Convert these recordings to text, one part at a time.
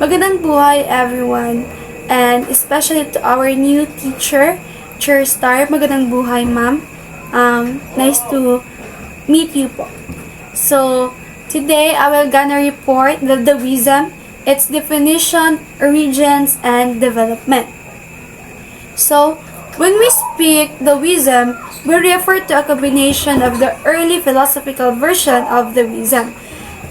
Magandang buhay everyone, and especially to our new teacher, Chair Star. Magandang buhay ma'am. Nice to meet you po. So, today I will gonna report the Daoism, its definition, origins, and development. So, when we speak Daoism, we refer to a combination of the early philosophical version of Daoism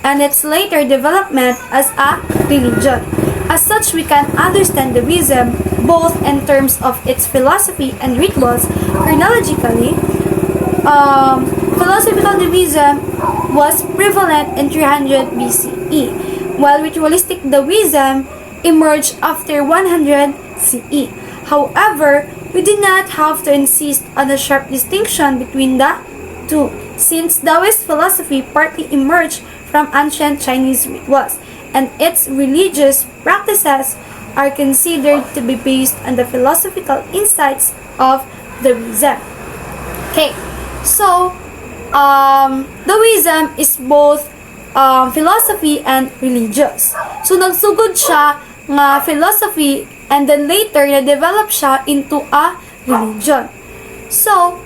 and its later development as a religion. As such, we can understand Daoism both in terms of its philosophy and rituals. Chronologically, philosophical Daoism was prevalent in 300 BCE, while ritualistic Daoism emerged after 100 CE. However, we do not have to insist on a sharp distinction between the two, since Taoist philosophy partly emerged from ancient Chinese rituals, and its religious practices are considered to be based on the philosophical insights of Daoism. Okay, so Daoism is both philosophy and religious. So nagsugod siya nga philosophy and then later na-develop siya into a religion. So,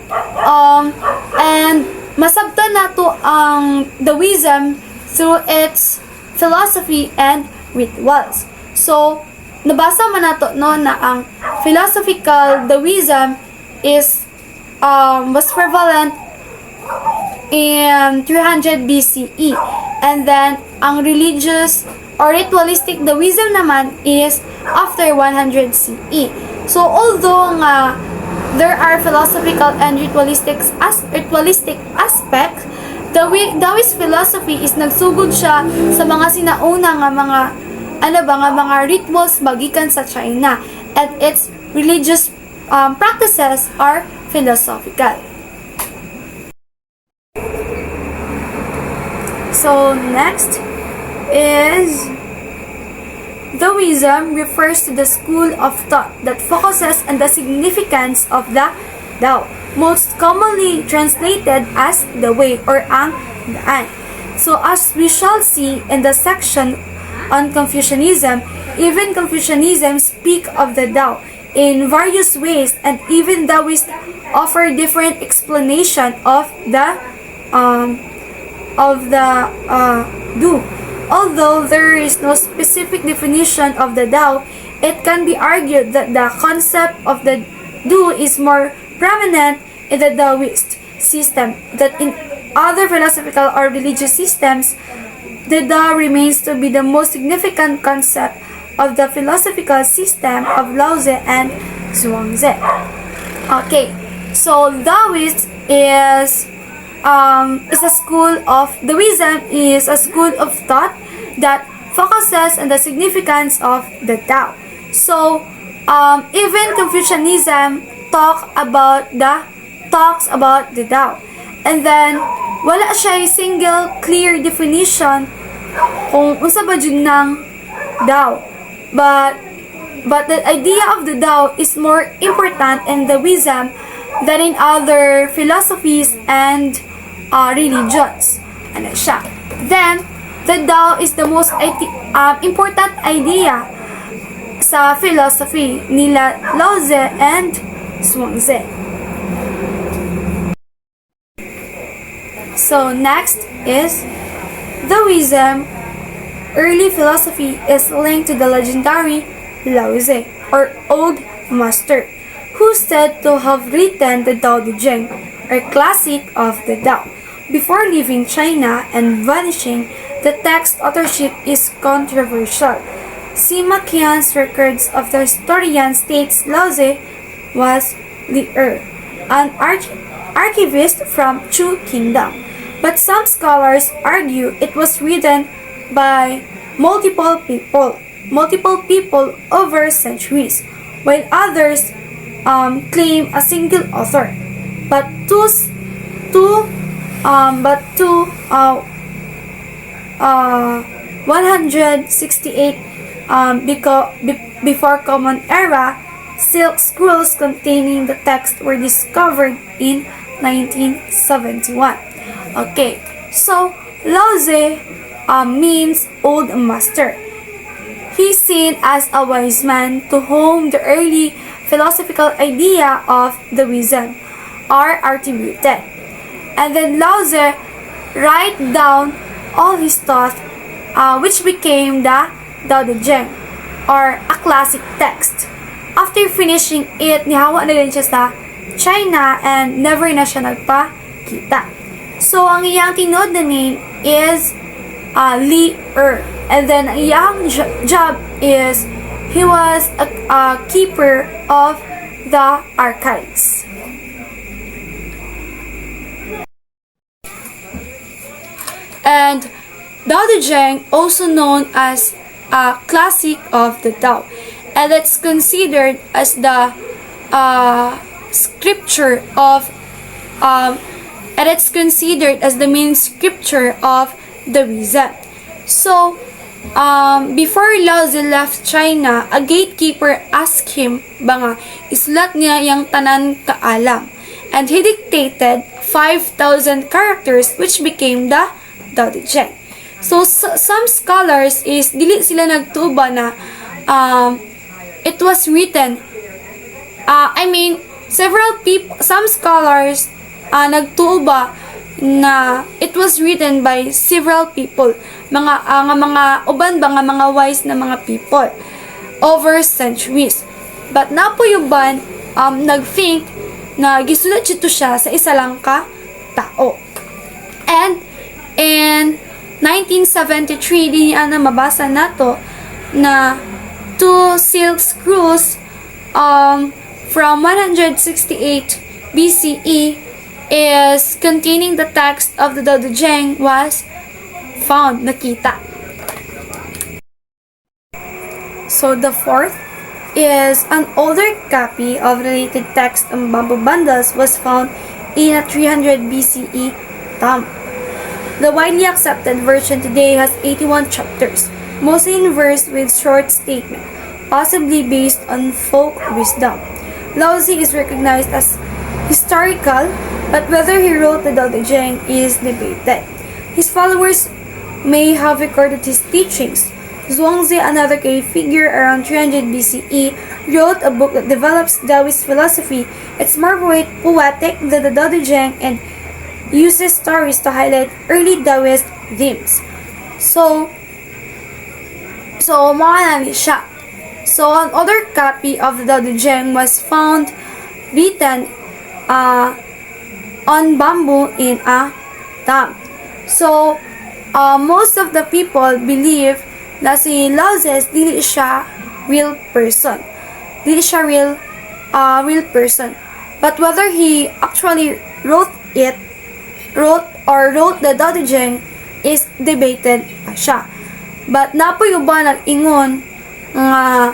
and masabtan na to ang Daoism through its philosophy and rituals. So, nabasa man nato no na ang philosophical Daoism is was prevalent in 300 BCE, and then ang religious or ritualistic Daoism naman is after 100 CE. So, although nga there are philosophical and ritualistic aspects, Daoist philosophy is nagsugod siya sa mga sinauna nga mga rituals magikan sa China, and its religious practices are philosophical. So next is Daoism refers to the school of thought that focuses on the significance of the Dao, most commonly translated as the way or ang daan. So as we shall see in the section on Confucianism, even Confucianism speak of the Dao in various ways, and even Daoists offer different explanation of the Do. Although there is no specific definition of the Dao, it can be argued that the concept of the Do is more prominent in the Daoist system, that in other philosophical or religious systems, the Dao remains to be the most significant concept of the philosophical system of Laozi and Zhuangzi. Okay, so Daoist is a school of Daoism is a school of thought that focuses on the significance of the Dao. So even Confucianism talks about the Dao, and then wala siya single clear definition kung unsa ba jud nang Dao, but the idea of the Dao is more important in Daoism than in other philosophies and religions. Ano siya? Then, the Dao is the most important idea sa philosophy nila Laozi and Zhuangzi. So, next is Daoism. Early philosophy is linked to the legendary Laozi, or Old Master, who is said to have written the Tao Te Ching, or classic of the Tao. Before leaving China and vanishing, the text authorship is controversial. Sima Qian's records of the historian states Laozi was Li an archivist from Chu Kingdom, but some scholars argue it was written by multiple people over centuries, while others claim a single author. But 168 before Common Era, silk scrolls containing the text were discovered in 1971. Okay, so Laozi means old master. He is seen as a wise man to whom the early philosophical idea of Daoism are attributed. And then Lao Tzu write down all his thoughts, which became the Dao De Jing, or a classic text. After finishing it, nihawa na din siya sa China and never na siya nagpakita. So, ang iyang tinod na name is Li Er. And then, ang iyang job is he was a keeper of the archives. And Dao De Jing, also known as a classic of the Tao, and it's considered as the scripture of and it's considered as the main scripture of Daoism. So, before Lao Tzu left China, a gatekeeper asked him ba isulat niya yung tanan kaalam, and he dictated 5,000 characters which became the Dao De Jing. So, some scholars is dili sila nagtuba na it was written. Several people, some scholars nagtuba na it was written by several people, mga uban ba nga mga wise na mga people over centuries. But napuyuban nag-think na gisulat ito siya sa isa lang ka tao. And in 1973, din na mabasa nato na 2 silk screws from 168 BCE is containing the text of the Dao De Jing was found, nakita. So the fourth is an older copy of related text of bamboo bundles was found in a 300 BCE tomb. The widely accepted version today has 81 chapters, mostly in verse with short statement, possibly based on folk wisdom. Lao Tzu is recognized as historical, but whether he wrote the Dao De Jing is debated. His followers may have recorded his teachings. Zhuangzi, another key figure around 300 BCE, wrote a book that develops Taoist philosophy. It's more poetic than the Dao De Jing and uses stories to highlight early Taoist themes. So mga nani siya. So, another copy of the Dao De Jing was found written on bamboo in a tomb. So, most of the people believe na si Lao Tzu dili siya real person. Dili siya real person. But whether he actually wrote the Dao De Jing is debated pa siya. But napoy uban nag-ingon nga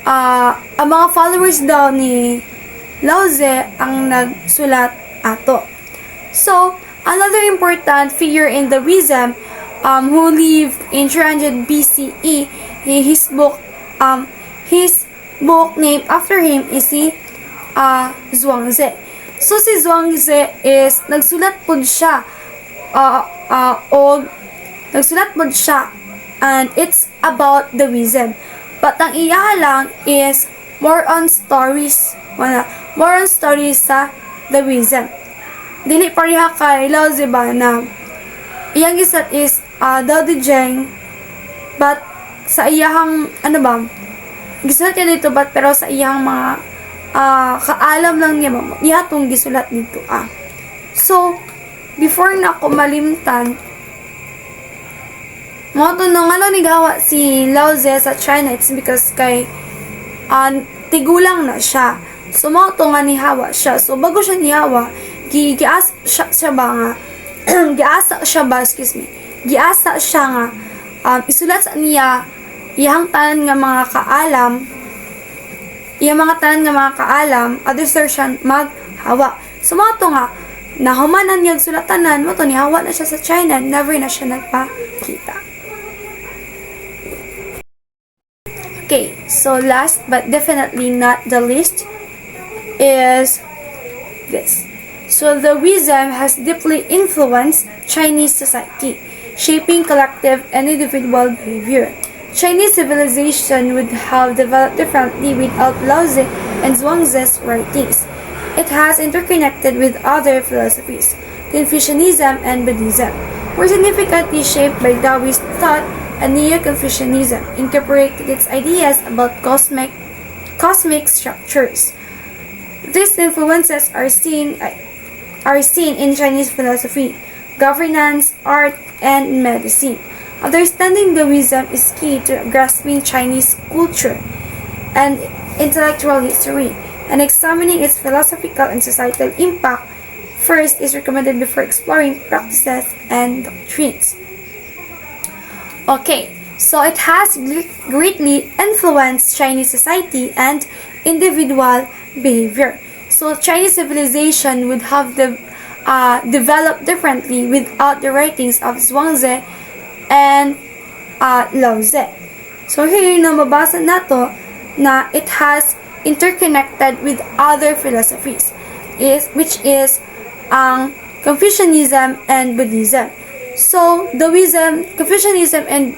ang mga followers daw ni Lao Tzu ang nagsulat ato. So, another important figure in Daoism who lived in 300 BCE, his book named after him is si Zhuangzi. So, si Zhuangzi is nagsulat po siya and it's about Daoism. But ang iya lang is more on stories sa Daoism. Dili pareha kay Lao Tzu ba na iyang gisat is Dao De Jing, but sa iyang gisulat niya dito but pero sa iyang mga kaalam lang niya itong gisulat dito So, before na ako malimtan, nga ni gawa si Lao Tzu sa China, it's because kay tigulang na siya. So, nga nihawa siya. So, bago siya nihawa, giasa siya nga isulat sa niya iyang tanan nga mga kaalam, other siya maghawa. So, nga nahumanan niya sulatanan mo to nihawa na siya sa China, never na siya nagpakita. Okay, so last but definitely not the least is this. So Daoism has deeply influenced Chinese society, shaping collective and individual behavior. Chinese civilization would have developed differently without Laozi and Zhuangzi's writings. It has interconnected with other philosophies. Confucianism and Buddhism were significantly shaped by Taoist thought, and Neo-Confucianism incorporated its ideas about cosmic structures. These influences are seen in Chinese philosophy, governance, art, and medicine. Understanding Daoism is key to grasping Chinese culture and intellectual history, and examining its philosophical and societal impact first is recommended before exploring practices and doctrines. Okay, so it has greatly influenced Chinese society and individual behavior. So Chinese civilization would have developed differently without the writings of Zhuangzi and Laozi. So here na mabasa nato na it has interconnected with other philosophies, which is ang Confucianism and Buddhism. So Confucianism and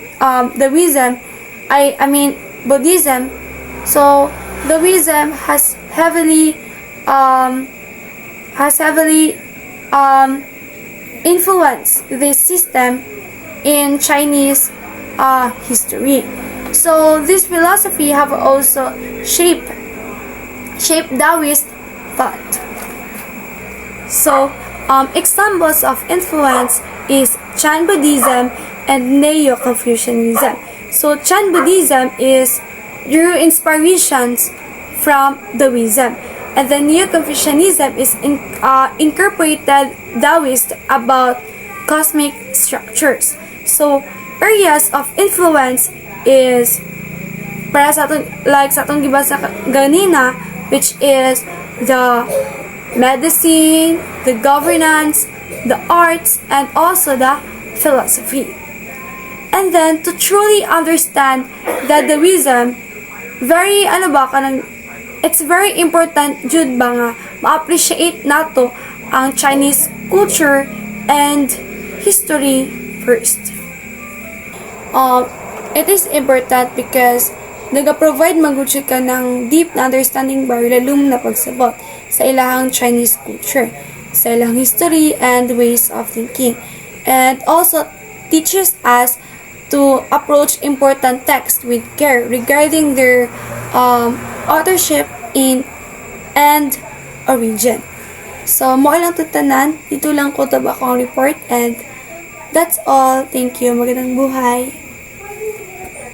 Daoism, I mean Buddhism. So Daoism has heavily influenced this system in Chinese history. So this philosophy have also shaped Taoist thought. So examples of influence is Chan Buddhism and Neo-Confucianism. So Chan Buddhism drew inspirations from Daoism, and the Neo-Confucianism is incorporated Taoist about cosmic structures. So areas of influence is para sa atong gibasa ganina, which is the medicine, the governance, the arts, and also the philosophy. And then to truly understand the Daoism, it's very important jud ba nga ma-appreciate nato ang Chinese culture and history first. It is important because naga-provide magudyo ka ng deep na understanding ba lalum na pagsabot sa ilahang Chinese culture, sa ilahang history and ways of thinking, and also teaches us to approach important texts with care regarding their authorship and origin. So, mo lang tutanan, dito lang ko tabak ang report, and that's all. Thank you. Magandang buhay.